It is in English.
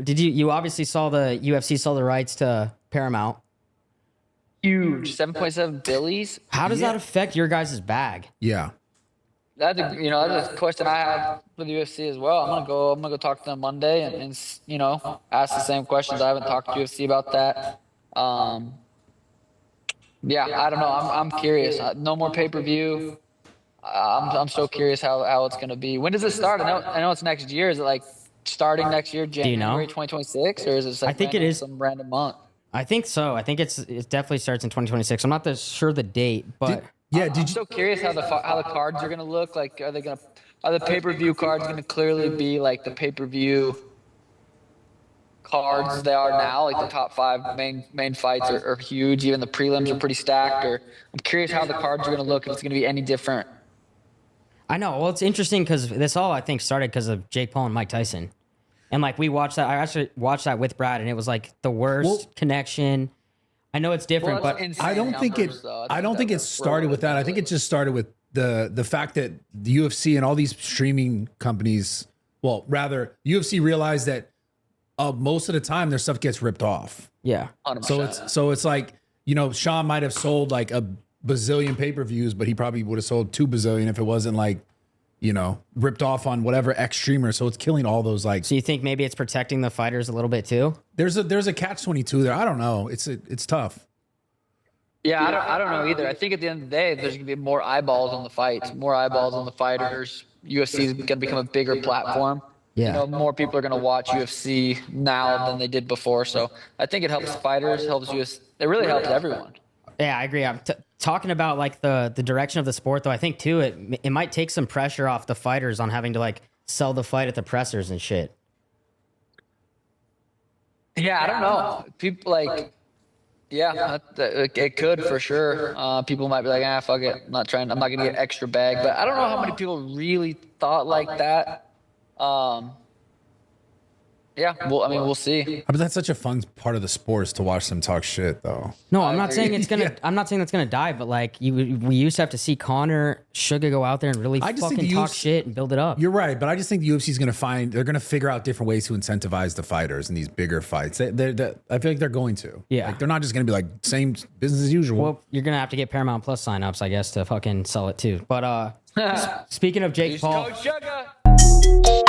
did you obviously saw the UFC sold the rights to Paramount. Huge, 7.7 billies. How does that affect your guys' bag? Yeah. That's that's a question I have for the UFC as well. I'm gonna go talk to them Monday and ask the same questions. I haven't talked to UFC about that. Yeah, I don't know. I'm curious. No more pay-per-view. I'm so curious how it's gonna be. When does it start? I know it's next year. Is it like starting next year, January 2026, or is it just like I think it is some random month? I think so. I think it definitely starts in 2026. I'm not sure the date, but I'm so curious how the cards are gonna look. Like, are the pay-per-view cards gonna clearly be like the pay-per-view cards they are now? Like the top 5 main fights are huge. Even the prelims are pretty stacked. Or I'm curious how the cards are gonna look. If it's gonna be any different. I know. Well, it's interesting because this all I think started because of Jake Paul and Mike Tyson, and like we watched that. I actually watched that with Brad, and it was like the worst connection. I know it's different, but I don't think it started with that. I think it just started with the fact that the UFC and all these streaming companies, well, rather UFC realized that most of the time their stuff gets ripped off. Yeah. 100%. So it's like, Sean might have sold like a bazillion pay-per-views, but he probably would have sold 2 bazillion if it wasn't like, ripped off on whatever X streamer. So it's killing all those like. So you think maybe it's protecting the fighters a little bit too? There's a catch-22 there. I don't know. It's tough. Yeah, I don't know either. I think at the end of the day, there's going to be more eyeballs on the fights, more eyeballs on the fighters. UFC is going to become a bigger platform. Yeah. More people are going to watch UFC now than they did before. So I think it helps fighters, helps UFC. It really helps everyone. Yeah, I agree. I'm talking about like the direction of the sport, though. I think too it might take some pressure off the fighters on having to like sell the fight at the pressers and shit. Yeah, I don't know. People like, yeah, it could for sure. People might be like, fuck it, I'm not going to get extra bag. But I don't know how many people really thought like that. Yeah, well, I mean, we'll see. But that's such a fun part of the sport is to watch them talk shit, though. No, I'm not saying it's gonna. I'm not saying that's gonna die. But like we used to have to see Connor, Suga go out there and really fucking talk shit and build it up. You're right, but I just think the UFC is they're gonna figure out different ways to incentivize the fighters in these bigger fights. I feel like they're going to. Yeah, like, they're not just gonna be like same business as usual. Well, you're gonna have to get Paramount Plus signups, I guess, to fucking sell it too. But speaking of Jake Paul. Code Suga.